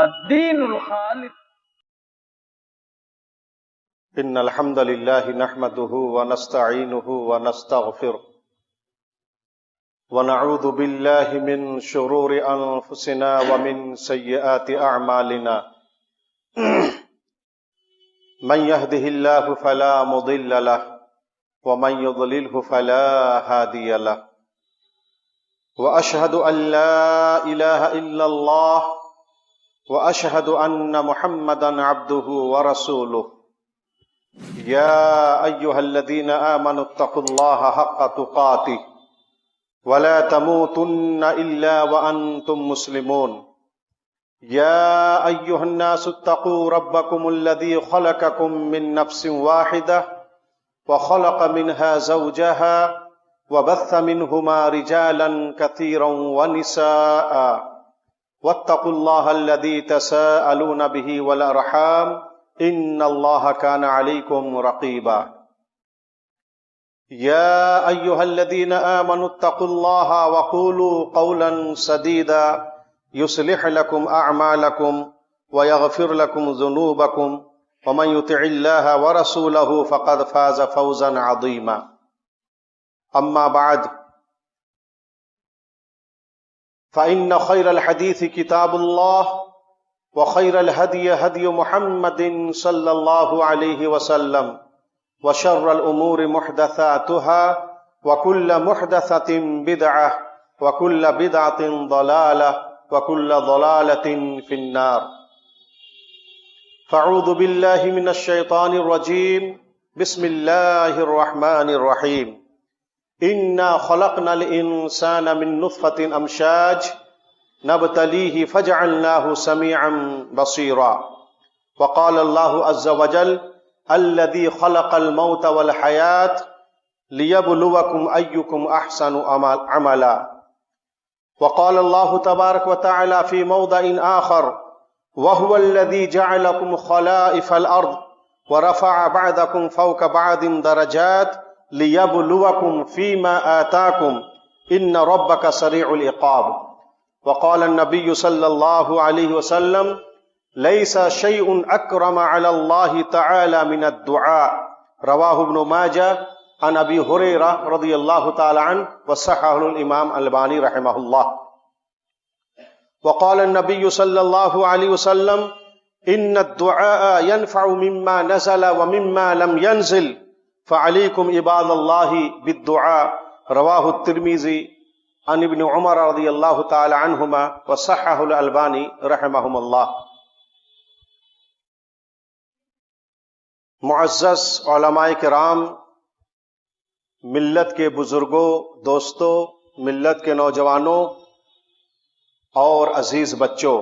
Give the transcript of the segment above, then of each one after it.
الدین الخالص. ان الحمد لله نحمده ونستعينه ونستغفره ونعوذ بالله من شرور انفسنا ومن سيئات اعمالنا من يهده الله فلا مضل له ومن يضلله فلا هادي له واشهد ان لا اله الا الله واشهد ان محمدا عبده ورسوله. يا أيها الذين آمنوا اتقوا الله حق تقاته ولا تموتن إلا وأنتم مسلمون. يا أيها الناس اتقوا ربكم الذي خلقكم من نفس واحدة وخلق منها زوجها وبث منهما رجالا كثيرا ونساء واتقوا الله الذي تساءلون به والأرحام ان اللہ کان علیکم رقیبا. یا ایہا الذین آمنوا اتقوا اللہ وقولوا قولا سدیدا یصلح لکم اعمالکم ویغفر لکم ذنوبکم ومن یطع اللہ ورسولہ فقد فاز فوزا عظیما. اما بعد فإن خیر الحدیث کتاب اللہ وخير الهدي هدي محمد صلى الله عليه وسلم وشر الأمور محدثاتها وكل محدثة بدعة وكل بدعة ضلالة وكل ضلالة في النار. فاعوذ بالله من الشيطان الرجيم. بسم الله الرحمن الرحيم. إنا خلقنا الإنسان من نطفة أمشاج نبتليه فجعلناه سميعا بصيرا. وقال الله عز وجل الذي خلق الموت والحياة ليبلوكم أيكم أحسن عملا. وقال الله تبارك وتعالى في موضع آخر وهو الذي جعلكم خلائف الأرض ورفع بعضكم فوق بعض درجات ليبلوكم فيما آتاكم إن ربك سريع العقاب. وقال النبي صلى الله عليه وسلم ليس شيء أكرم على الله تعالى من الدعاء. رواه ابن ماجه عن أبي هريرة رضي الله تعالى عنه وصححه الإمام الألباني رحمه الله. وقال النبي صلى الله عليه وسلم إن الدعاء ينفع مما نزل ومما لم ينزل فعليكم عباد الله بالدعاء. رواه الترمذي عن ابن عمر رضی اللہ تعالی عنہما وصححہ الالبانی رحمہم اللہ. معزز علماء کرام، ملت کے بزرگوں، دوستوں، ملت کے نوجوانوں اور عزیز بچوں،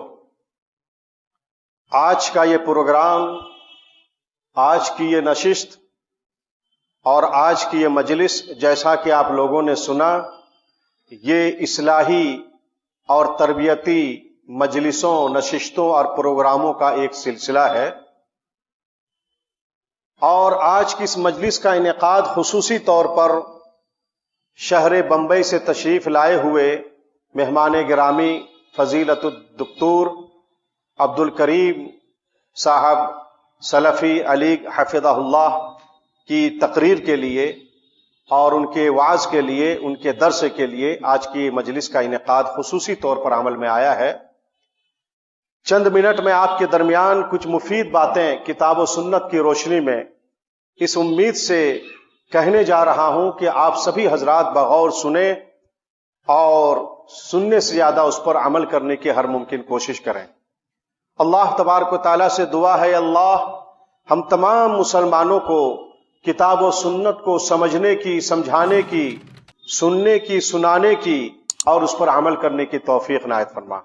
آج کا یہ پروگرام، آج کی یہ نشست اور آج کی یہ مجلس، جیسا کہ آپ لوگوں نے سنا، یہ اصلاحی اور تربیتی مجلسوں، نشستوں اور پروگراموں کا ایک سلسلہ ہے. اور آج کی اس مجلس کا انعقاد خصوصی طور پر شہر بمبئی سے تشریف لائے ہوئے مہمان گرامی فضیلت الدکتور عبد الکریم صاحب سلفی علی حفظہ اللہ کی تقریر کے لیے اور ان کے وعظ کے لیے، ان کے درس کے لیے آج کی مجلس کا انعقاد خصوصی طور پر عمل میں آیا ہے. چند منٹ میں آپ کے درمیان کچھ مفید باتیں کتاب و سنت کی روشنی میں اس امید سے کہنے جا رہا ہوں کہ آپ سبھی حضرات بغور سنیں اور سننے سے زیادہ اس پر عمل کرنے کی ہر ممکن کوشش کریں. اللہ تبارک و تعالیٰ سے دعا ہے اللہ ہم تمام مسلمانوں کو کتاب و سنت کو سمجھنے کی، سمجھانے کی، سننے کی، سنانے کی اور اس پر عمل کرنے کی توفیق عنایت فرما.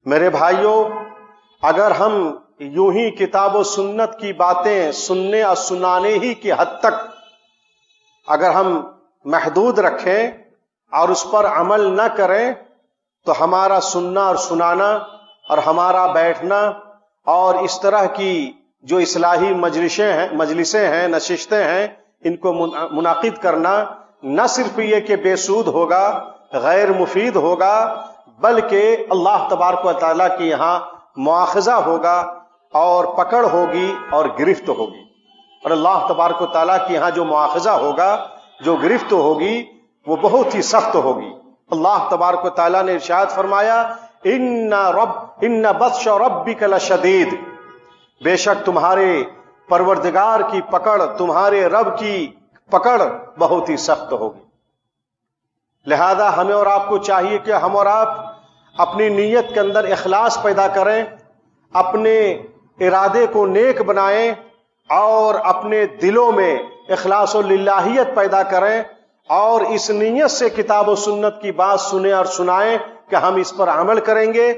میرے بھائیوں، اگر ہم یوں ہی کتاب و سنت کی باتیں سننے اور سنانے ہی کی حد تک اگر ہم محدود رکھیں اور اس پر عمل نہ کریں تو ہمارا سننا اور سنانا اور ہمارا بیٹھنا اور اس طرح کی جو اصلاحی مجلسیں ہیں، نشستیں ہیں، ان کو منعقد کرنا نہ صرف یہ کہ بے سود ہوگا، غیر مفید ہوگا، بلکہ اللہ تبارک و تعالیٰ کے یہاں مواخذہ ہوگا اور پکڑ ہوگی اور گرفت ہوگی. اور اللہ تبارک و تعالیٰ کے یہاں جو مواخذہ ہوگا، جو گرفت ہوگی، وہ بہت ہی سخت ہوگی. اللہ تبارک و تعالیٰ نے ارشاد فرمایا ان بطش ربک لشدید، بے شک تمہارے پروردگار کی پکڑ، تمہارے رب کی پکڑ بہت ہی سخت ہوگی. لہذا ہمیں اور آپ کو چاہیے کہ ہم اور آپ اپنی نیت کے اندر اخلاص پیدا کریں، اپنے ارادے کو نیک بنائیں اور اپنے دلوں میں اخلاص و للہیت پیدا کریں، اور اس نیت سے کتاب و سنت کی بات سنیں اور سنائیں کہ ہم اس پر عمل کریں گے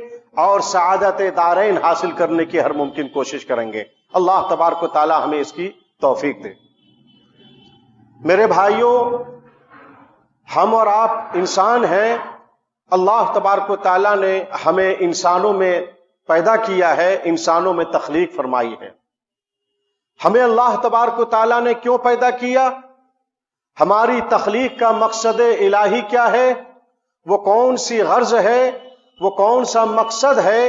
اور سعادت دارین حاصل کرنے کی ہر ممکن کوشش کریں گے. اللہ تبارک و تعالی ہمیں اس کی توفیق دے. میرے بھائیوں، ہم اور آپ انسان ہیں. اللہ تبارک و تعالیٰ نے ہمیں انسانوں میں پیدا کیا ہے، انسانوں میں تخلیق فرمائی ہے. ہمیں اللہ تبارک و تعالیٰ نے کیوں پیدا کیا؟ ہماری تخلیق کا مقصد الہی کیا ہے؟ وہ کون سی غرض ہے؟ وہ کون سا مقصد ہے؟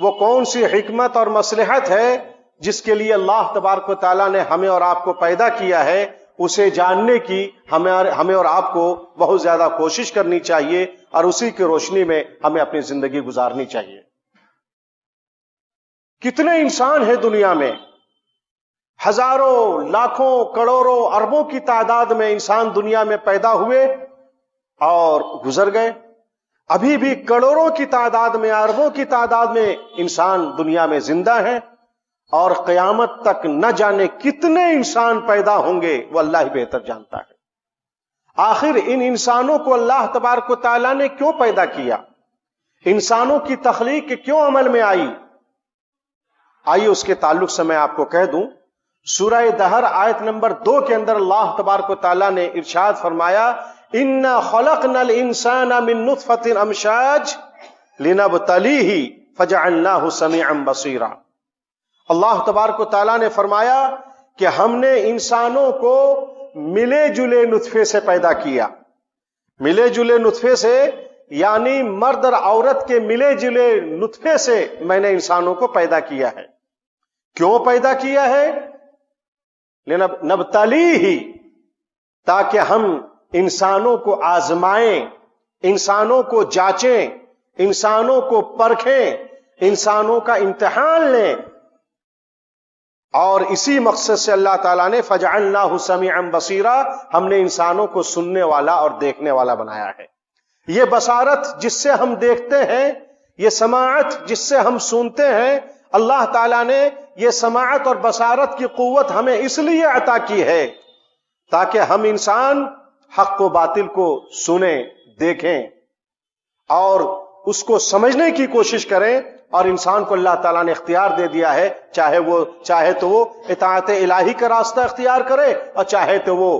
وہ کون سی حکمت اور مصلحت ہے جس کے لیے اللہ تبارک و تعالیٰ نے ہمیں اور آپ کو پیدا کیا ہے؟ اسے جاننے کی ہمیں اور آپ کو بہت زیادہ کوشش کرنی چاہیے، اور اسی کی روشنی میں ہمیں اپنی زندگی گزارنی چاہیے. کتنے انسان ہیں دنیا میں؟ ہزاروں، لاکھوں، کروڑوں، اربوں کی تعداد میں انسان دنیا میں پیدا ہوئے اور گزر گئے. ابھی بھی کروڑوں کی تعداد میں، اربوں کی تعداد میں انسان دنیا میں زندہ ہیں، اور قیامت تک نہ جانے کتنے انسان پیدا ہوں گے، وہ اللہ ہی بہتر جانتا ہے. آخر ان انسانوں کو اللہ تبارک و تعالیٰ نے کیوں پیدا کیا؟ انسانوں کی تخلیق کیوں عمل میں آئی؟ آئیے اس کے تعلق سے میں آپ کو کہہ دوں. سورہ دہر آیت نمبر 2 کے اندر اللہ تبارک و تعالیٰ نے ارشاد فرمایا اِنَّا خَلَقْنَا الْإِنسَانَ مِن نُطْفَةٍ أَمْشَاجٍ لِنَبْتَلِيهِ فَجَعَلْنَاهُ سَمِيعًا بَصِيرًا. اللہ تبارک و تعالیٰ نے فرمایا کہ ہم نے انسانوں کو ملے جلے نطفے سے پیدا کیا. ملے جلے نطفے سے یعنی مرد اور عورت کے ملے جلے نطفے سے میں نے انسانوں کو پیدا کیا ہے. کیوں پیدا کیا ہے؟ نبتلیہ، تاکہ ہم انسانوں کو آزمائیں، انسانوں کو جانچیں، انسانوں کو پرکھیں، انسانوں کا امتحان لیں. اور اسی مقصد سے اللہ تعالیٰ نے فَجَعَلْنَاهُ سَمِيعًا بَصِيرًا، ہم نے انسانوں کو سننے والا اور دیکھنے والا بنایا ہے. یہ بصارت جس سے ہم دیکھتے ہیں، یہ سماعت جس سے ہم سنتے ہیں، اللہ تعالیٰ نے یہ سماعت اور بصارت کی قوت ہمیں اس لیے عطا کی ہے تاکہ ہم انسان حق و باطل کو سنیں، دیکھیں اور اس کو سمجھنے کی کوشش کریں. اور انسان کو اللہ تعالیٰ نے اختیار دے دیا ہے، چاہے تو وہ اطاعت الہی کا راستہ اختیار کرے اور چاہے تو وہ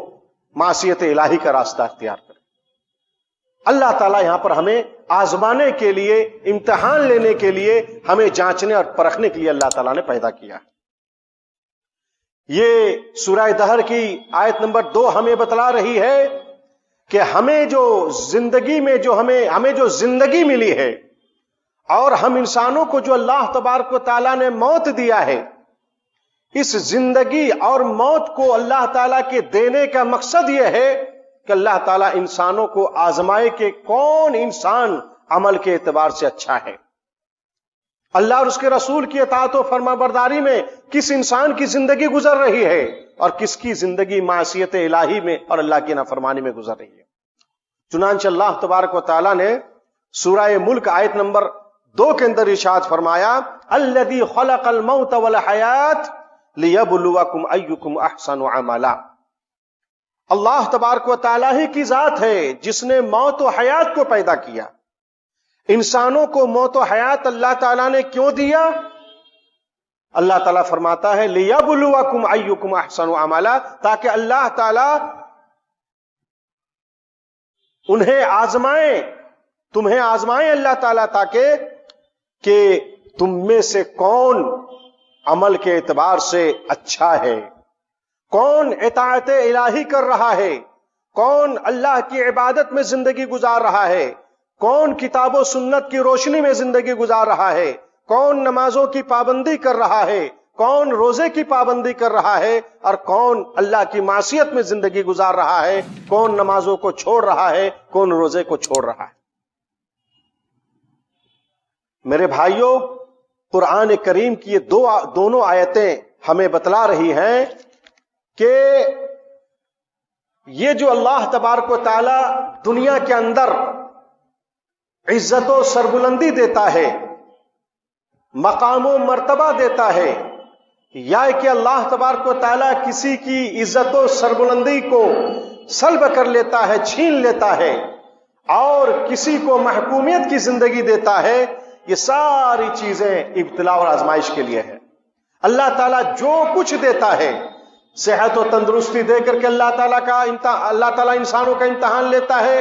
معصیت الہی کا راستہ اختیار کرے. اللہ تعالیٰ یہاں پر ہمیں آزمانے کے لیے، امتحان لینے کے لیے، ہمیں جانچنے اور پرکھنے کے لیے اللہ تعالیٰ نے پیدا کیا. یہ سورہ دہر کی آیت نمبر 2 ہمیں بتلا رہی ہے کہ ہمیں جو زندگی میں ہمیں جو زندگی ملی ہے، اور ہم انسانوں کو جو اللہ تبارک و تعالیٰ نے موت دیا ہے، اس زندگی اور موت کو اللہ تعالیٰ کے دینے کا مقصد یہ ہے کہ اللہ تعالیٰ انسانوں کو آزمائے کہ کون انسان عمل کے اعتبار سے اچھا ہے. اللہ اور اس کے رسول کی اطاعت و فرما برداری میں کس انسان کی زندگی گزر رہی ہے اور کس کی زندگی معصیت الہی میں اور اللہ کی نافرمانی میں گزر رہی ہے. چنانچہ اللہ تبارک و تعالیٰ نے سورہ ملک آیت نمبر 2 کے اندر ارشاد فرمایا الذی خلق الموت والحیات لیبلوکم ایکم احسن عملا. اللہ تبارک و تعالیٰ ہی کی ذات ہے جس نے موت و حیات کو پیدا کیا. انسانوں کو موت و حیات اللہ تعالیٰ نے کیوں دیا؟ اللہ تعالیٰ فرماتا ہے لیبلوکم ایکم احسن عملا، تاکہ اللہ تعالیٰ انہیں آزمائیں، تمہیں آزمائیں اللہ تعالیٰ، تاکہ کہ تم میں سے کون عمل کے اعتبار سے اچھا ہے، کون اطاعت الہی کر رہا ہے، کون اللہ کی عبادت میں زندگی گزار رہا ہے، کون کتاب و سنت کی روشنی میں زندگی گزار رہا ہے، کون نمازوں کی پابندی کر رہا ہے، کون روزے کی پابندی کر رہا ہے، اور کون اللہ کی معصیت میں زندگی گزار رہا ہے، کون نمازوں کو چھوڑ رہا ہے، کون روزے کو چھوڑ رہا ہے۔ میرے بھائیوں، قرآن کریم کی یہ دونوں آیتیں ہمیں بتلا رہی ہیں کہ یہ جو اللہ تبارک و تعالی دنیا کے اندر عزت و سربلندی دیتا ہے، مقام و مرتبہ دیتا ہے، یا کہ اللہ تبارک و تعالی کسی کی عزت و سربلندی کو سلب کر لیتا ہے، چھین لیتا ہے، اور کسی کو محکومیت کی زندگی دیتا ہے، یہ ساری چیزیں ابتلاء اور آزمائش کے لیے ہے۔ اللہ تعالیٰ جو کچھ دیتا ہے، صحت و تندرستی دے کر کے اللہ تعالیٰ انسانوں کا امتحان لیتا ہے،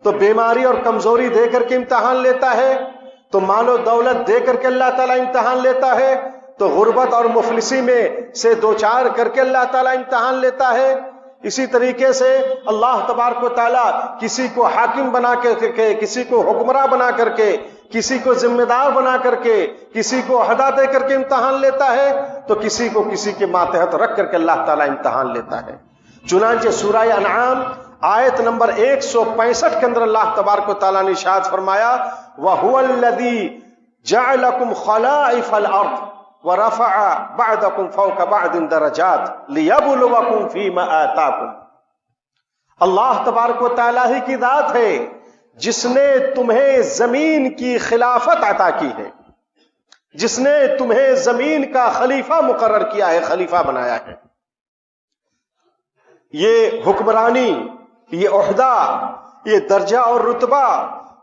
تو بیماری اور کمزوری دے کر کے امتحان لیتا ہے، تو مال و دولت دے کر کے اللہ تعالیٰ امتحان لیتا ہے، تو غربت اور مفلسی میں سے دوچار کر کے اللہ تعالیٰ امتحان لیتا ہے۔ اسی طریقے سے اللہ تبارک و تعالیٰ کسی کو حاکم بنا کر کے، کسی کو حکمراں بنا کر کے، کسی کو ذمہ دار بنا کر کے، کسی کو عہدہ دے کر کے امتحان لیتا ہے، تو کسی کو کسی کے ماتحت رکھ کر کے اللہ تعالیٰ امتحان لیتا ہے۔ چنانچہ سورہ انعام آیت نمبر 165 کے اندر اللہ تبارک و تعالیٰ نے ارشاد فرمایا، وَهُوَ الَّذِي جَعَلَكُمْ خَلَائِفَ الْأَرْضِ وَرَفَعَ بَعْضَكُمْ فَوْقَ بَعْضٍ دَرَجَاتٍ لِيَبْلُوَكُمْ فِيمَا آتَاكُمْ۔ اللہ تبارک و تعالیٰ ہی کی ذات ہے جس نے تمہیں زمین کی خلافت عطا کی ہے، جس نے تمہیں زمین کا خلیفہ مقرر کیا ہے، خلیفہ بنایا ہے۔ یہ حکمرانی، یہ عہدہ، یہ درجہ اور رتبہ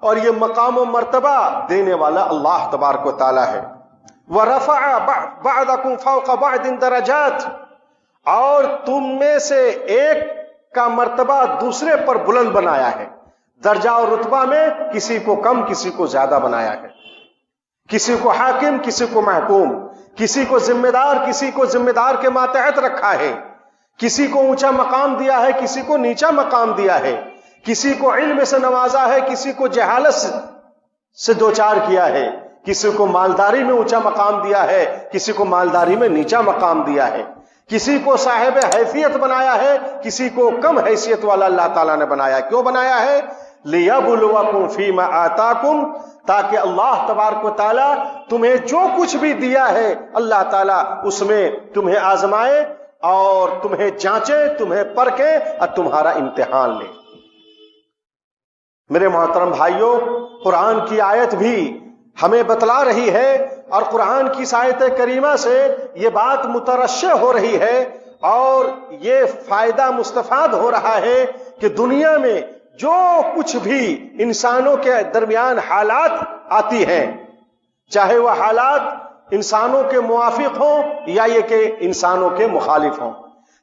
اور یہ مقام و مرتبہ دینے والا اللہ تبارک و تعالیٰ ہے۔ وَرَفَعَ بَعْضَكُمْ فَوْقَ بَعْضٍ دَرَجَاتٍ، اور تم میں سے ایک کا مرتبہ دوسرے پر بلند بنایا ہے، درجہ اور رتبہ میں کسی کو کم کسی کو زیادہ بنایا ہے، کسی کو حاکم کسی کو محکوم، کسی کو ذمہ دار کسی کو ذمہ دار کے ماتحت رکھا ہے، کسی کو اونچا مقام دیا ہے کسی کو نیچا مقام دیا ہے، کسی کو علم سے نوازا ہے کسی کو جہالت سے دوچار کیا ہے، کسی کو مالداری میں اونچا مقام دیا ہے کسی کو مالداری میں نیچا مقام دیا ہے، کسی کو صاحب حیثیت بنایا ہے کسی کو کم حیثیت والا اللہ تعالیٰ نے بنایا۔ کیوں بنایا ہے؟ لِيَبْلُوَكُمْ فِيمَا آتَاكُمْ، تاکہ اللہ تبارک و تعالیٰ تمہیں جو کچھ بھی دیا ہے اللہ تعالیٰ اس میں تمہیں آزمائے اور تمہیں جانچے، تمہیں پرکھے اور تمہارا امتحان لے۔ میرے محترم بھائیوں، قرآن کی آیت بھی ہمیں بتلا رہی ہے، اور قرآن کی آیت کریمہ سے یہ بات مترشح ہو رہی ہے اور یہ فائدہ مستفاد ہو رہا ہے کہ دنیا میں جو کچھ بھی انسانوں کے درمیان حالات آتی ہیں، چاہے وہ حالات انسانوں کے موافق ہوں یا یہ کہ انسانوں کے مخالف ہوں،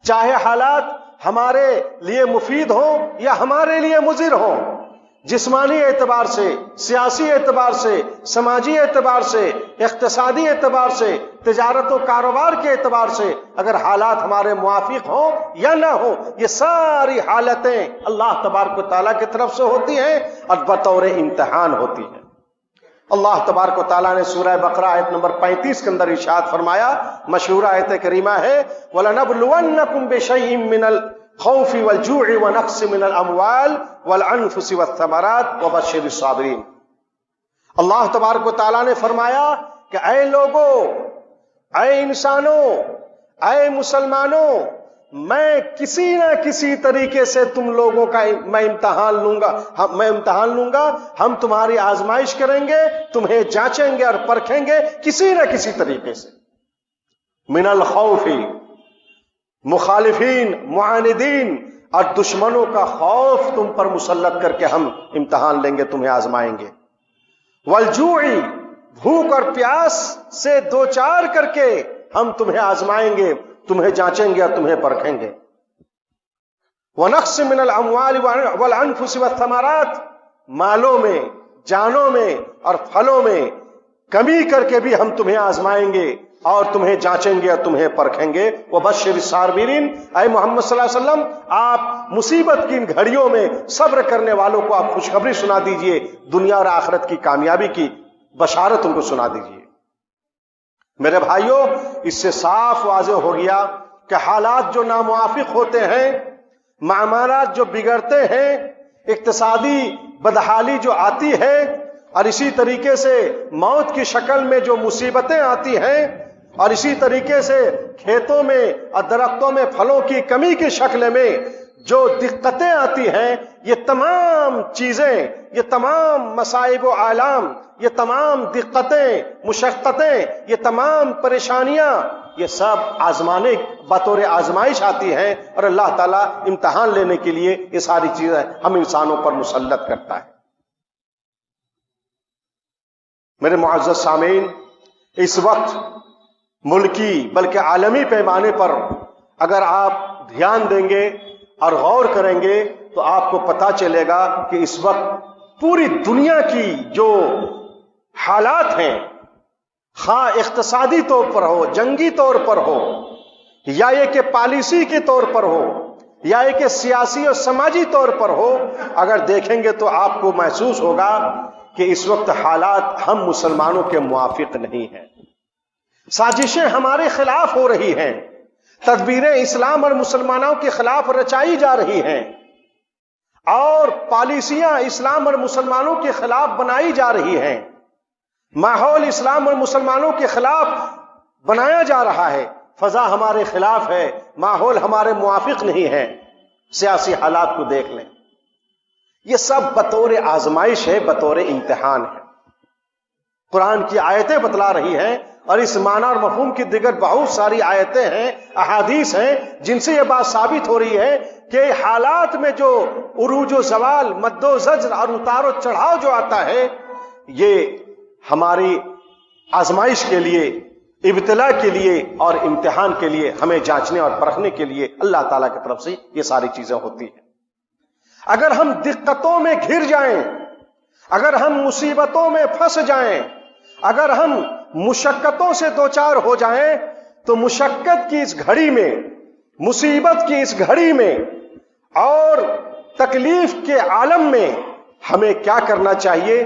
چاہے حالات ہمارے لیے مفید ہوں یا ہمارے لیے مضر ہوں، جسمانی اعتبار سے، سیاسی اعتبار سے، سماجی اعتبار سے، اقتصادی اعتبار سے، تجارت و کاروبار کے اعتبار سے، اگر حالات ہمارے موافق ہوں یا نہ ہوں، یہ ساری حالتیں اللہ تبارک و تعالیٰ کی طرف سے ہوتی ہیں اور بطور امتحان ہوتی ہیں۔ اللہ تبارک و تعالیٰ نے سورہ بقرہ آیت نمبر 35 کے اندر ارشاد فرمایا، مشہور آیت کریمہ ہے، وَلَنَبْلُوَنَّكُمْ بِشَيْءٍ مِّنَ الْخَوْفِ وَالْجُوعِ وَنَقْصٍ مِّنَ الْأَمْوَالِ وَالْأَنفُسِ وَالثَّمَرَاتِ وَبَشِّرِ الصَّابِرِينَ۔ اللہ تبارک و تعالیٰ نے فرمایا کہ اے لوگوں، اے انسانوں، اے مسلمانوں، میں کسی نہ کسی طریقے سے تم لوگوں کا میں امتحان لوں گا، ہم تمہاری آزمائش کریں گے، تمہیں جانچیں گے اور پرکھیں گے کسی نہ کسی طریقے سے۔ من الخوف، مخالفین، معاندین اور دشمنوں کا خوف تم پر مسلط کر کے ہم امتحان لیں گے، تمہیں آزمائیں گے۔ والجوع، بھوک اور پیاس سے دوچار کر کے ہم تمہیں آزمائیں گے، تمہیں جانچیں گے اور تمہیں پرکھیں گے۔ وَنَقْصٍ مِّنَ الْأَمْوَالِ وَالْأَنفُسِ وَالثَّمَرَاتِ، مالوں میں، جانوں میں اور پھلوں میں کمی کر کے بھی ہم تمہیں آزمائیں گے اور تمہیں جانچیں گے اور تمہیں پرکھیں گے۔ وَبَشِّرِ الصَّابِرِينَ، اے محمد صلی اللہ علیہ وسلم، آپ مصیبت کی ان گھڑیوں میں صبر کرنے والوں کو آپ خوشخبری سنا دیجئے، دنیا اور آخرت کی کامیابی کی بشارت ان کو سنا دیجئے۔ میرے بھائیوں، اس سے صاف واضح ہو گیا کہ حالات جو ناموافق ہوتے ہیں، معاملات جو بگڑتے ہیں، اقتصادی بدحالی جو آتی ہے، اور اسی طریقے سے موت کی شکل میں جو مصیبتیں آتی ہیں، اور اسی طریقے سے کھیتوں میں اور درختوں میں پھلوں کی کمی کی شکل میں جو دقتیں آتی ہیں، یہ تمام چیزیں، یہ تمام مصائب و آلام، یہ تمام دقتیں، مشقتیں، یہ تمام پریشانیاں، یہ سب آزمانے بطور آزمائش آتی ہیں، اور اللہ تعالیٰ امتحان لینے کے لیے یہ ساری چیزیں ہم انسانوں پر مسلط کرتا ہے۔ میرے معزز سامعین، اس وقت ملکی بلکہ عالمی پیمانے پر اگر آپ دھیان دیں گے اور غور کریں گے تو آپ کو پتہ چلے گا کہ اس وقت پوری دنیا کی جو حالات ہیں، خواہ اقتصادی طور پر ہو، جنگی طور پر ہو، یا یہ کہ پالیسی کے طور پر ہو، یا یہ کہ سیاسی اور سماجی طور پر ہو، اگر دیکھیں گے تو آپ کو محسوس ہوگا کہ اس وقت حالات ہم مسلمانوں کے موافق نہیں ہیں۔ سازشیں ہمارے خلاف ہو رہی ہیں، تدبیریں اسلام اور مسلمانوں کے خلاف رچائی جا رہی ہیں، اور پالیسیاں اسلام اور مسلمانوں کے خلاف بنائی جا رہی ہیں، ماحول اسلام اور مسلمانوں کے خلاف بنایا جا رہا ہے، فضا ہمارے خلاف ہے، ماحول ہمارے موافق نہیں ہے۔ سیاسی حالات کو دیکھ لیں، یہ سب بطور آزمائش ہے، بطور امتحان ہے۔ قرآن کی آیتیں بتلا رہی ہیں، اور اس معنی اور مفہوم کی دیگر بہت ساری آیتیں ہیں، احادیث ہیں، جن سے یہ بات ثابت ہو رہی ہے کہ حالات میں جو عروج و زوال، مد و زجر اور اتار و چڑھاؤ جو آتا ہے، یہ ہماری آزمائش کے لیے، ابتلا کے لیے اور امتحان کے لیے، ہمیں جانچنے اور پرکھنے کے لیے اللہ تعالیٰ کی طرف سے یہ ساری چیزیں ہوتی ہیں۔ اگر ہم دقتوں میں گھر جائیں، اگر ہم مصیبتوں میں پھنس جائیں، اگر ہم مشقتوں سے دوچار ہو جائیں، تو مشقت کی اس گھڑی میں، مصیبت کی اس گھڑی میں اور تکلیف کے عالم میں ہمیں کیا کرنا چاہیے؟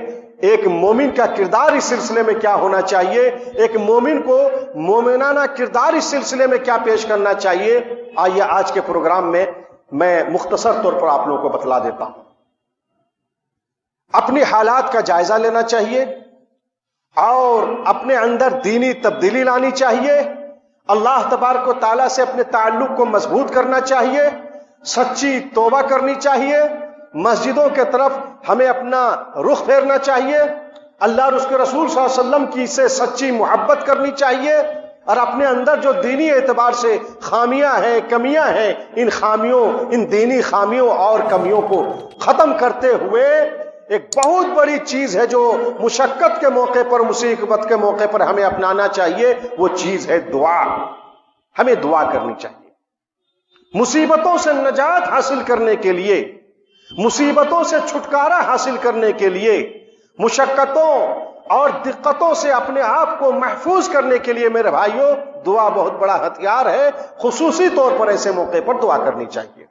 ایک مومن کا کردار اس سلسلے میں کیا ہونا چاہیے؟ ایک مومن کو مومنانہ کردار اس سلسلے میں کیا پیش کرنا چاہیے؟ آئیے آج کے پروگرام میں میں مختصر طور پر آپ لوگوں کو بتلا دیتا ہوں۔ اپنی حالات کا جائزہ لینا چاہیے، اور اپنے اندر دینی تبدیلی لانی چاہیے، اللہ تبارک و تعالیٰ سے اپنے تعلق کو مضبوط کرنا چاہیے، سچی توبہ کرنی چاہیے، مسجدوں کے طرف ہمیں اپنا رخ پھیرنا چاہیے، اللہ اور اس کے رسول صلی اللہ علیہ وسلم کی سے سچی محبت کرنی چاہیے، اور اپنے اندر جو دینی اعتبار سے خامیاں ہیں، کمیاں ہیں، ان خامیوں، ان دینی خامیوں اور کمیوں کو ختم کرتے ہوئے ایک بہت بڑی چیز ہے جو مشقت کے موقع پر، مصیبت کے موقع پر ہمیں اپنانا چاہیے، وہ چیز ہے دعا۔ ہمیں دعا کرنی چاہیے مصیبتوں سے نجات حاصل کرنے کے لیے، مصیبتوں سے چھٹکارا حاصل کرنے کے لیے، مشقتوں اور دقتوں سے اپنے آپ کو محفوظ کرنے کے لیے میرے بھائیوں، دعا بہت بڑا ہتھیار ہے۔ خصوصی طور پر ایسے موقع پر دعا کرنی چاہیے۔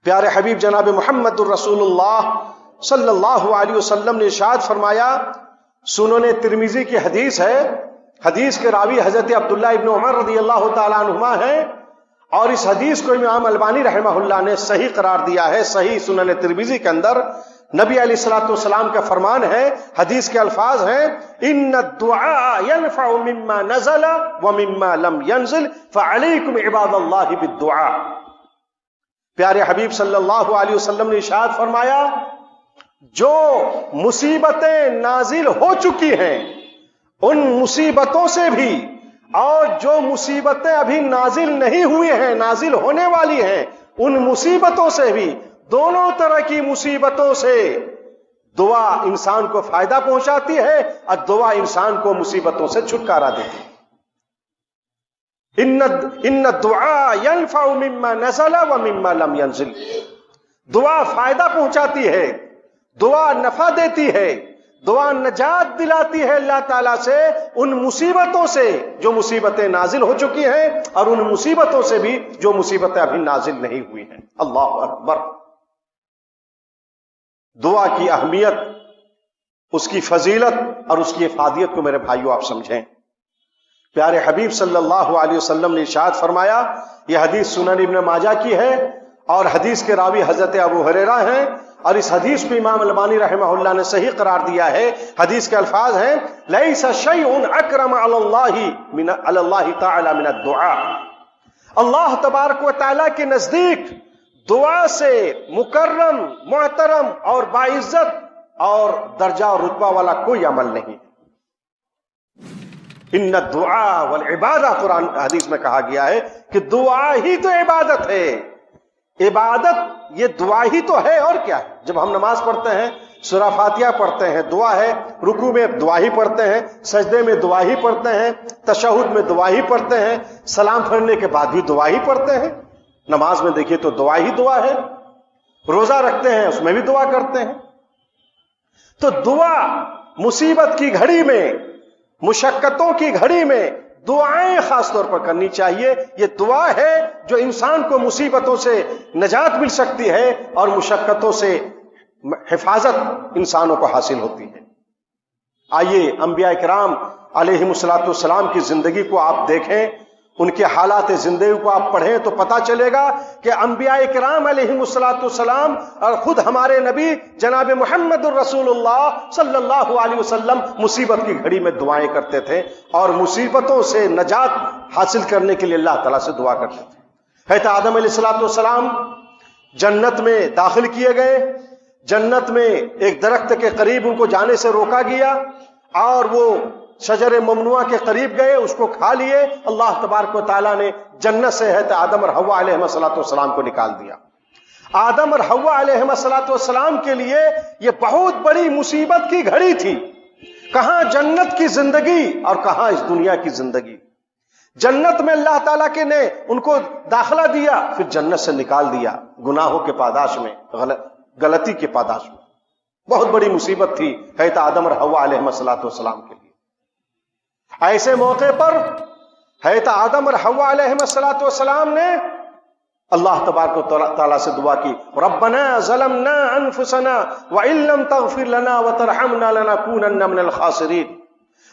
پیارے حبیب جناب محمد الرسول اللہ صلی اللہ علیہ وسلم نے ارشاد فرمایا، سنن ترمذی کی حدیث ہے، حدیث کے راوی حضرت عبداللہ ابن عمر رضی اللہ تعالیٰ عنہما ہیں، اور اس حدیث کو امام البانی رحمہ اللہ نے صحیح قرار دیا ہے۔ صحیح سنن ترمذی کے اندر نبی علیہ الصلوۃ والسلام کا فرمان ہے، حدیث کے الفاظ ہیں، ان الدعاء ينفع مما نزل ومما لم ينزل فعليكم عباد اللہ بالدعاء۔ پیارے حبیب صلی اللہ علیہ وسلم نے ارشاد فرمایا، جو مصیبتیں نازل ہو چکی ہیں ان مصیبتوں سے بھی، اور جو مصیبتیں ابھی نازل نہیں ہوئی ہیں، نازل ہونے والی ہیں، ان مصیبتوں سے بھی، دونوں طرح کی مصیبتوں سے دعا انسان کو فائدہ پہنچاتی ہے، اور دعا انسان کو مصیبتوں سے چھٹکارا دیتی ہے۔ ان الدعاء ينفع مما نزل ومما لم ينزل، دعا فائدہ پہنچاتی ہے، دعا نفع دیتی ہے، دعا نجات دلاتی ہے اللہ تعالیٰ سے ان مصیبتوں سے جو مصیبتیں نازل ہو چکی ہیں، اور ان مصیبتوں سے بھی جو مصیبتیں ابھی نازل نہیں ہوئی ہیں۔ اللہ اکبر۔ دعا کی اہمیت، اس کی فضیلت اور اس کی افادیت کو میرے بھائیوں آپ سمجھیں۔ پیارے حبیب صلی اللہ علیہ وسلم نے ارشاد فرمایا، یہ حدیث سنن ابن ماجہ کی ہے اور حدیث کے راوی حضرت ابو ہریرہ ہیں، اور اس حدیث کو امام البانی رحمہ اللہ نے صحیح قرار دیا ہے۔ حدیث کے الفاظ ہیں، لیس شیء اکرم علی اللہ تعالی من الدعاء، اللہ تبارک و تعالی کے نزدیک دعا سے مکرم، محترم اور باعزت اور درجہ اور رتبہ والا کوئی عمل نہیں۔ ان الدعاء والعبادہ، قرآن حدیث میں کہا گیا ہے کہ دعا ہی تو عبادت ہے۔ عبادت یہ دعا ہی تو ہے، اور کیا ہے؟ جب ہم نماز پڑھتے ہیں، سورہ فاتحہ پڑھتے ہیں، دعا ہے، رکوع میں دعا ہی پڑھتے ہیں، سجدے میں دعا ہی پڑھتے ہیں، تشہد میں دعا ہی پڑھتے ہیں، سلام پھیرنے کے بعد بھی دعا ہی پڑھتے ہیں۔ نماز میں دیکھیے تو دعا ہی دعا ہے، روزہ رکھتے ہیں اس میں بھی دعا کرتے ہیں۔ تو دعا مصیبت کی گھڑی میں، مشقتوں کی گھڑی میں دعائیں خاص طور پر کرنی چاہیے۔ یہ دعا ہے جو انسان کو مصیبتوں سے نجات مل سکتی ہے اور مشقتوں سے حفاظت انسانوں کو حاصل ہوتی ہے۔ آئیے انبیاء کرام علیہم السلام کی زندگی کو آپ دیکھیں، ان کے حالات زندگی کو آپ پڑھیں تو پتہ چلے گا کہ انبیاء کرام علیہم السلام اور خود ہمارے نبی جناب محمد الرسول اللہ صلی اللہ علیہ وسلم مصیبت کی گھڑی میں دعائیں کرتے تھے اور مصیبتوں سے نجات حاصل کرنے کے لیے اللہ تعالیٰ سے دعا کرتے تھے۔ حضرت آدم علیہ السلام جنت میں داخل کیے گئے، جنت میں ایک درخت کے قریب ان کو جانے سے روکا گیا اور وہ شجر ممنوعہ کے قریب گئے، اس کو کھا لیے۔ اللہ تبارک و تعالیٰ نے جنت سے حضرت آدم اور حوا علیہ السلام کو نکال دیا۔ آدم اور حوا علیہ السلام کے لیے یہ بہت بڑی مصیبت کی گھڑی تھی۔ کہاں جنت کی زندگی اور کہاں اس دنیا کی زندگی۔ جنت میں اللہ تعالیٰ کے نے ان کو داخلہ دیا، پھر جنت سے نکال دیا گناہوں کے پاداش میں، غلطی کے پاداش میں۔ بہت بڑی مصیبت تھی حضرت آدم اور حوا علیہ السلام کے لیے۔ ایسے موقع پر حضرت آدم اور حوا علیہ السلام نے اللہ تبارک و تعالیٰ سے دعا کی، ربنا ظلمنا انفسنا وان لم تغفر لنا وترحمنا لنکونن من الخاسرین۔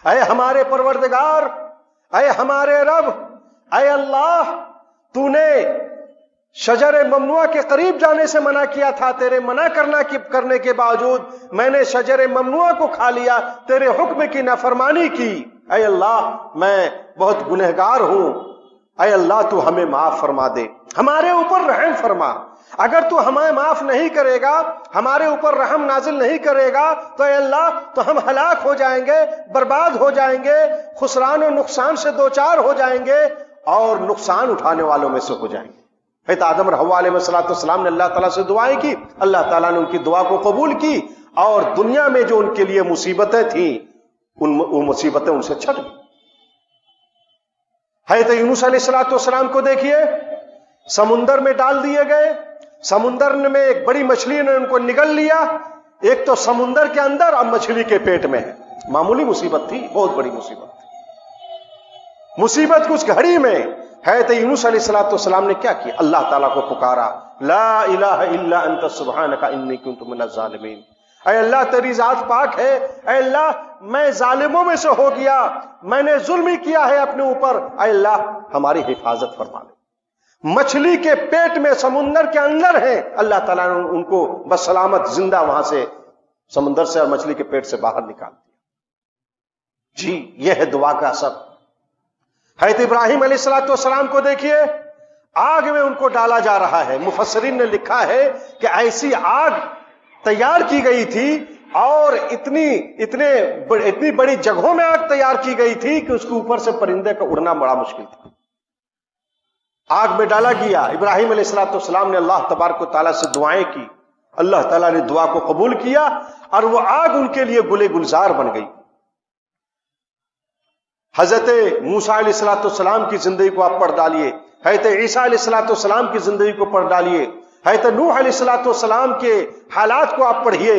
اے ہمارے پروردگار، اے ہمارے رب، اے اللہ، تو نے شجر ممنوعہ کے قریب جانے سے منع کیا تھا، تیرے منع کرنے کے باوجود میں نے شجر ممنوعہ کو کھا لیا، تیرے حکم کی نافرمانی کی۔ اے اللہ میں بہت گنہگار ہوں، اے اللہ تو ہمیں معاف فرما دے، ہمارے اوپر رحم فرما۔ اگر تو ہمیں معاف نہیں کرے گا، ہمارے اوپر رحم نازل نہیں کرے گا تو اے اللہ تو ہم ہلاک ہو جائیں گے، برباد ہو جائیں گے، خسران و نقصان سے دوچار ہو جائیں گے اور نقصان اٹھانے والوں میں سے ہو جائیں گے۔ حضرت آدم اور حوا علیہ السلام نے اللہ تعالیٰ سے دعائیں کی، اللہ تعالیٰ نے ان کی دعا کو قبول کی اور دنیا میں جو ان کے لیے مصیبتیں تھیں وہ مصیبتیں ان سے چھٹ گئی۔ حضرت یونس علیہ السلام کو دیکھیے، سمندر میں ڈال دیے گئے، سمندر میں ایک بڑی مچھلی نے ان کو نگل لیا، ایک تو سمندر کے اندر اور مچھلی کے پیٹ میں ہے۔ معمولی مصیبت تھی، بہت بڑی مصیبت تھی۔ مصیبت کچھ گھڑی میں حضرت یونس علیہ السلام نے کیا کیا؟ اللہ تعالیٰ کو پکارا، لا الہ الا انت سبحانک انی کنت من الظالمین۔ اے اللہ تیری ذات پاک ہے، اے اللہ میں ظالموں میں سے ہو گیا، میں نے ظلم ہی کیا ہے اپنے اوپر، اے اللہ ہماری حفاظت فرما لے۔ مچھلی کے پیٹ میں سمندر کے اندر ہیں، اللہ تعالیٰ نے ان کو بسلامت زندہ وہاں سے سمندر سے اور مچھلی کے پیٹ سے باہر نکال دیا۔ جی یہ ہے دعا کا اثر۔ حضرت ابراہیم علیہ السلام کو دیکھیے، آگ میں ان کو ڈالا جا رہا ہے۔ مفسرین نے لکھا ہے کہ ایسی آگ تیار کی گئی تھی اور اتنی بڑی جگہوں میں آگ تیار کی گئی تھی کہ اس کے اوپر سے پرندے کا اڑنا بڑا مشکل تھا۔ آگ میں ڈالا گیا، ابراہیم علیہ السلام نے اللہ تبارک و تعالیٰ سے دعائیں کی، اللہ تعالیٰ نے دعا کو قبول کیا اور وہ آگ ان کے لیے گلے گلزار بن گئی۔ حضرت موسیٰ علیہ السلام کی زندگی کو آپ پڑھ ڈالیے، حضرت عیسیٰ علیہ السلام کی زندگی کو پڑھ ڈالیے، حضرت نوح علیہ السلام کے حالات کو آپ پڑھیے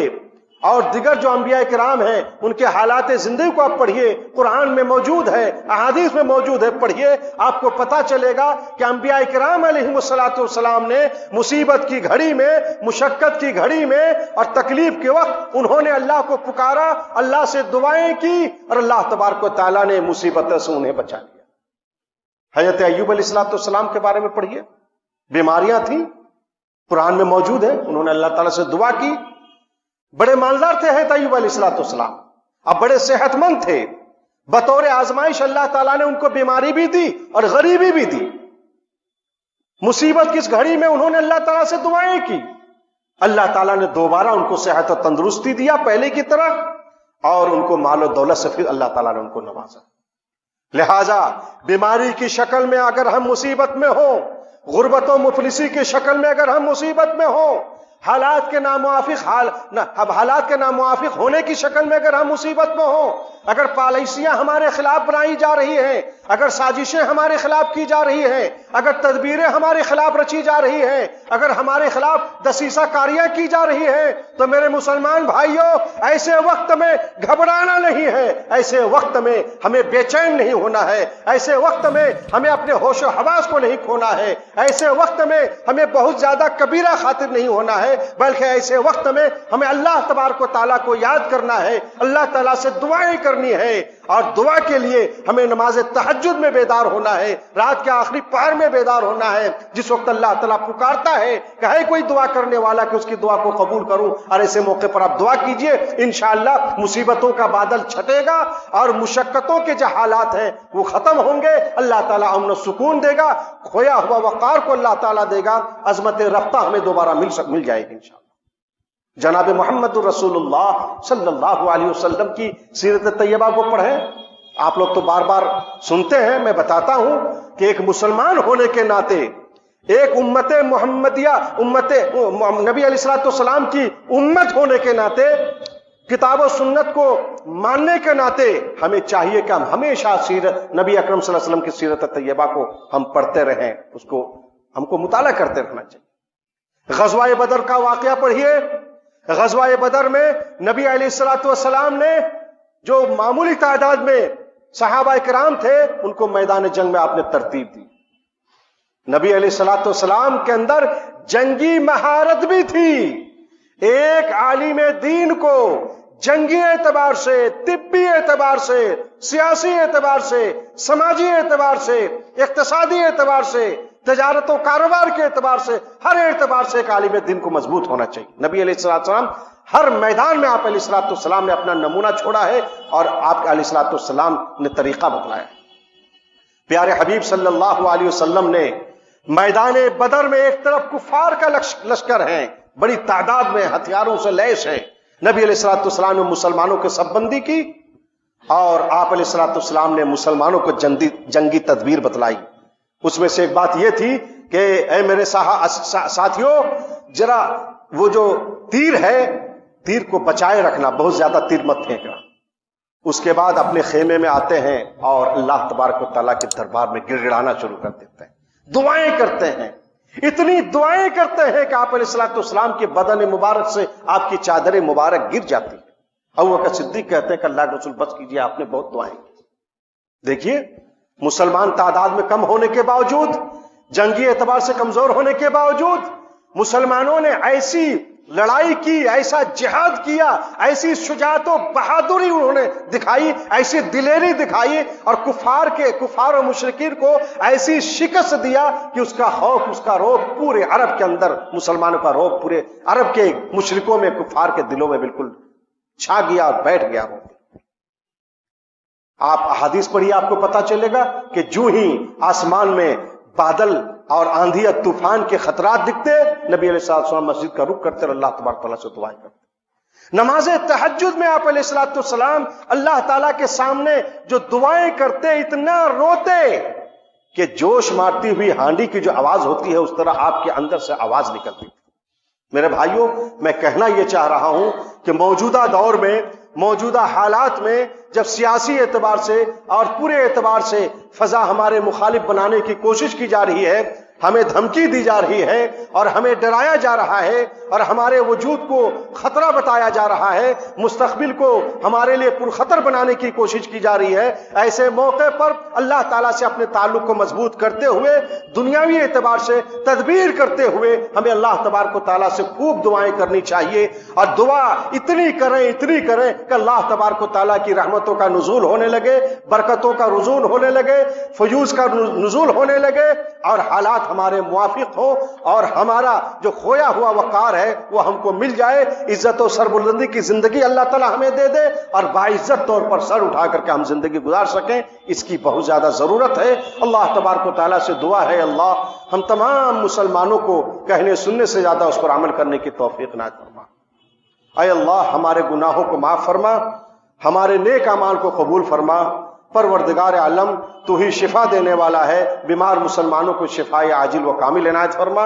اور دیگر جو انبیاء کرام ہیں ان کے حالات زندگی کو آپ پڑھیے، قرآن میں موجود ہے، احادیث میں موجود ہے، پڑھیے، آپ کو پتا چلے گا کہ انبیاء کرام علیہ الصلوۃ نے مصیبت کی گھڑی میں، مشقت کی گھڑی میں اور تکلیف کے وقت انہوں نے اللہ کو پکارا، اللہ سے دعائیں کی، اور اللہ تبارک و تعالیٰ نے مصیبتوں سے انہیں بچا لیا۔ حضرت ایوب علیہ السلام کے بارے میں پڑھیے، بیماریاں تھیں، قرآن میں موجود ہے، انہوں نے اللہ تعالیٰ سے دعا کی، بڑے مالدار تھے حضرت ایوب علیہ السلام، اب بڑے صحت مند تھے، بطور آزمائش اللہ تعالیٰ نے ان کو بیماری بھی دی اور غریبی بھی دی۔ مصیبت کی اس گھڑی میں انہوں نے اللہ تعالیٰ سے دعائیں کی، اللہ تعالیٰ نے دوبارہ ان کو صحت و تندرستی دیا پہلے کی طرح، اور ان کو مال و دولت سے پھر اللہ تعالیٰ نے ان کو نوازا۔ لہذا بیماری کی شکل میں اگر ہم مصیبت میں ہوں، غربت و مفلسی کی شکل میں اگر ہم مصیبت میں ہوں، حالات کے ناموافق ہونے کی شکل میں اگر ہم مصیبت میں ہوں، اگر پالیسیاں ہمارے خلاف بنائی جا رہی ہیں، اگر سازشیں ہمارے خلاف کی جا رہی ہیں، اگر تدبیریں ہمارے خلاف رچی جا رہی ہیں، اگر ہمارے خلاف دسیسہ کاریاں کی جا رہی ہیں، تو میرے مسلمان بھائیوں، ایسے وقت میں گھبرانا نہیں ہے، ایسے وقت میں ہمیں بے چین نہیں ہونا ہے، ایسے وقت میں ہمیں اپنے ہوش و حواس کو نہیں کھونا ہے، ایسے وقت میں ہمیں بہت زیادہ کبیرہ خاطر نہیں ہونا ہے، بلکہ ایسے وقت میں ہمیں اللہ تبارک و تعالیٰ کو یاد کرنا ہے، اللہ تعالیٰ سے دعائیں کرنی ہے، اور دعا کے لیے ہمیں نماز تہجد میں بیدار ہونا ہے، رات کے آخری پہر میں بیدار ہونا ہے، جس وقت اللہ تعالیٰ پکارتا ہے کہ ہے کوئی دعا کرنے والا کہ اس کی دعا کو قبول کروں، اور ایسے موقع پر آپ دعا کیجئے، انشاءاللہ مصیبتوں کا بادل چھٹے گا اور مشقتوں کے جو حالات ہیں وہ ختم ہوں گے، اللہ تعالیٰ امن و سکون دے گا، کھویا ہوا وقار کو اللہ تعالیٰ دے گا، عظمت رفتہ ہمیں دوبارہ مل جائے گی انشاءاللہ۔ جناب محمد رسول اللہ صلی اللہ علیہ وسلم کی سیرت طیبہ کو پڑھیں۔ آپ لوگ تو بار بار سنتے ہیں، میں بتاتا ہوں کہ ایک مسلمان ہونے کے ناطے، ایک امت محمدیہ، امت نبی علیہ السلام کی امت ہونے کے ناطے، کتاب و سنت کو ماننے کے ناطے ہمیں چاہیے کہ ہم ہمیشہ سیرت نبی اکرم صلی اللہ علیہ وسلم کی سیرت طیبہ کو ہم پڑھتے رہیں، اس کو ہم کو مطالعہ کرتے رہنا چاہیے۔ غزوہ بدر کا واقعہ پڑھیے، غزوہ بدر میں نبی علیہ السلام نے جو معمولی تعداد میں صحابہ کرام تھے ان کو میدان جنگ میں آپ نے ترتیب دی۔ نبی علیہ السلام کے اندر جنگی مہارت بھی تھی، ایک عالم دین کو جنگی اعتبار سے، طبی اعتبار سے، سیاسی اعتبار سے، سماجی اعتبار سے، اقتصادی اعتبار سے، تجارت و کاروبار کے اعتبار سے، ہر اعتبار سے ایک عالم دین کو مضبوط ہونا چاہیے۔ نبی علیہ السلام ہر میدان میں آپ علیہ السلام نے اپنا نمونہ چھوڑا ہے، اور آپ علیہ السلام نے طریقہ بتلایا ہے۔ پیارے حبیب صلی اللہ علیہ وسلم نے میدان بدر میں ایک طرف کفار کا لشکر ہے، بڑی تعداد میں ہتھیاروں سے لیس ہے، نبی علیہ السلام نے مسلمانوں کے صف بندی کی، اور آپ علیہ السلام نے مسلمانوں کو جنگی تدبیر بتلائی۔ اس میں سے ایک بات یہ تھی کہ اے میرے ساتھیوں، ذرا وہ جو تیر ہے، تیر کو بچائے رکھنا، بہت زیادہ تیر مت پھینکنا۔ اس کے بعد اپنے خیمے میں آتے ہیں اور اللہ تبارک و تعالیٰ کے دربار میں گڑ گڑانا شروع کر دیتے ہیں، دعائیں کرتے ہیں، اتنی دعائیں کرتے ہیں کہ آپ علیہ السلام کے بدن مبارک سے آپ کی چادر مبارک گر جاتی ہے۔ ابوبکر صدیق کہتے ہیں کہ اللہ کے رسول بس کیجیے، آپ نے بہت دعائیں کی۔ دیکھیے، مسلمان تعداد میں کم ہونے کے باوجود، جنگی اعتبار سے کمزور ہونے کے باوجود، مسلمانوں نے ایسی لڑائی کی، ایسا جہاد کیا، ایسی شجاعت و بہادری انہوں نے دکھائی، ایسی دلیری دکھائی، اور کفار و مشرکین کو ایسی شکست دیا کہ اس کا خوف، اس کا رعب پورے عرب کے اندر، مسلمانوں کا رعب پورے عرب کے مشرکوں میں، کفار کے دلوں میں بالکل چھا گیا اور بیٹھ گیا ہو۔ آپ احادیث پڑھیے، آپ کو پتا چلے گا کہ جو ہی آسمان میں بادل اور آندھی اور طوفان کے خطرات دکھتے، نبی علیہ السلام مسجد کا رخ کرتے اور اللہ تبارک تعالیٰ سے دعائیں کرتے۔ نماز تہجد میں آپ علیہ السلام اللہ تعالیٰ کے سامنے جو دعائیں کرتے، اتنا روتے کہ جوش مارتی ہوئی ہانڈی کی جو آواز ہوتی ہے اس طرح آپ کے اندر سے آواز نکلتی تھی۔ میرے بھائیوں، میں کہنا یہ چاہ رہا ہوں کہ موجودہ دور میں، موجودہ حالات میں، جب سیاسی اعتبار سے اور پورے اعتبار سے فضا ہمارے مخالف بنانے کی کوشش کی جا رہی ہے، ہمیں دھمکی دی جا رہی ہے اور ہمیں ڈرایا جا رہا ہے اور ہمارے وجود کو خطرہ بتایا جا رہا ہے، مستقبل کو ہمارے لیے پرخطر بنانے کی کوشش کی جا رہی ہے، ایسے موقع پر اللہ تعالیٰ سے اپنے تعلق کو مضبوط کرتے ہوئے، دنیاوی اعتبار سے تدبیر کرتے ہوئے ہمیں اللہ تبارک و تعالیٰ سے خوب دعائیں کرنی چاہیے، اور دعا اتنی کریں کہ اللہ تبارک و تعالیٰ کی رحمتوں کا نزول ہونے لگے، برکتوں کا نزول ہونے لگے، فیوز کا نزول ہونے لگے، اور حالات ہمارے موافق ہو، اور ہمارا جو کھویا ہوا وقار ہے وہ ہم کو مل جائے، عزت و سربلندی کی زندگی اللہ تعالیٰ ہمیں دے دے، اور باعزت طور پر سر اٹھا کر کے ہم زندگی گزار سکیں، اس کی بہت زیادہ ضرورت ہے۔ اللہ تبارک و تعالیٰ سے دعا ہے، اللہ ہم تمام مسلمانوں کو کہنے سننے سے زیادہ اس پر عمل کرنے کی توفیق عنایت فرما۔ اے اللہ ہمارے گناہوں کو معاف فرما، ہمارے نیک اعمال کو قبول فرما۔ پروردگار عالم تو ہی شفا دینے والا ہے، بیمار مسلمانوں کو شفائے عاجل و کامل عنایت فرما۔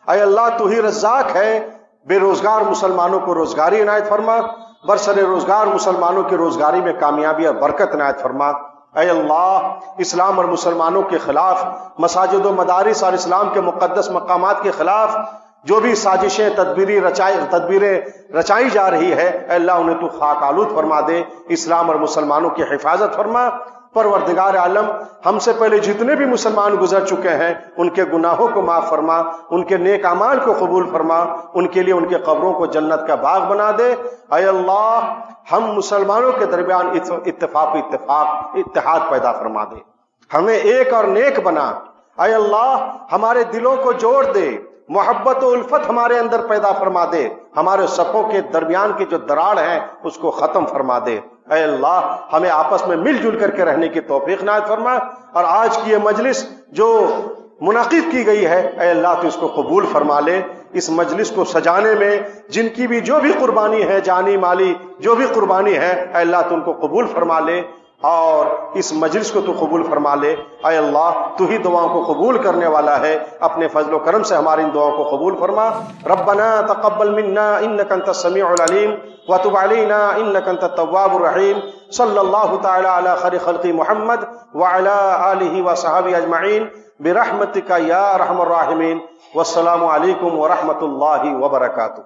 اے اللہ تو ہی رزاق ہے، بے روزگار مسلمانوں کو روزگاری عنایت فرما، برسر روزگار مسلمانوں کی روزگاری میں کامیابی اور برکت عنایت فرما۔ اے اللہ اسلام اور مسلمانوں کے خلاف، مساجد و مدارس اور اسلام کے مقدس مقامات کے خلاف جو بھی سازشیں تدبیریں رچائی جا رہی ہے، اے اللہ انہیں تو خاک آلود فرما دے، اسلام اور مسلمانوں کی حفاظت فرما۔ پروردگار عالم ہم سے پہلے جتنے بھی مسلمان گزر چکے ہیں ان کے گناہوں کو معاف فرما، ان کے نیک اعمال کو قبول فرما، ان کے لیے ان کے قبروں کو جنت کا باغ بنا دے۔ اے اللہ ہم مسلمانوں کے درمیان اتحاد پیدا فرما دے، ہمیں ایک اور نیک بنا۔ اے اللہ ہمارے دلوں کو جوڑ دے، محبت و الفت ہمارے اندر پیدا فرما دے، ہمارے صفوں کے درمیان کی جو دراڑ ہے اس کو ختم فرما دے۔ اے اللہ ہمیں آپس میں مل جل کر کے رہنے کی توفیق عنایت فرما، اور آج کی یہ مجلس جو منعقد کی گئی ہے اے اللہ تو اس کو قبول فرما لے۔ اس مجلس کو سجانے میں جن کی بھی جو بھی قربانی ہے، جانی مالی جو بھی قربانی ہے، اے اللہ تو ان کو قبول فرما لے، اور اس مجلس کو تو قبول فرما لے۔ اے اللہ تو ہی دعاؤں کو قبول کرنے والا ہے، اپنے فضل و کرم سے ہماری ان دعاؤں کو قبول فرما۔ ربنا تقبل منا انك انت السميع العليم وتب علينا انك انت التواب الرحيم۔ صلی اللہ تعالی علی خیر خلق محمد وعلى آلہ وصحبہ اجمعین برحمتک یا ارحم الراحمین۔ والسلام علیکم ورحمۃ اللہ وبرکاتہ۔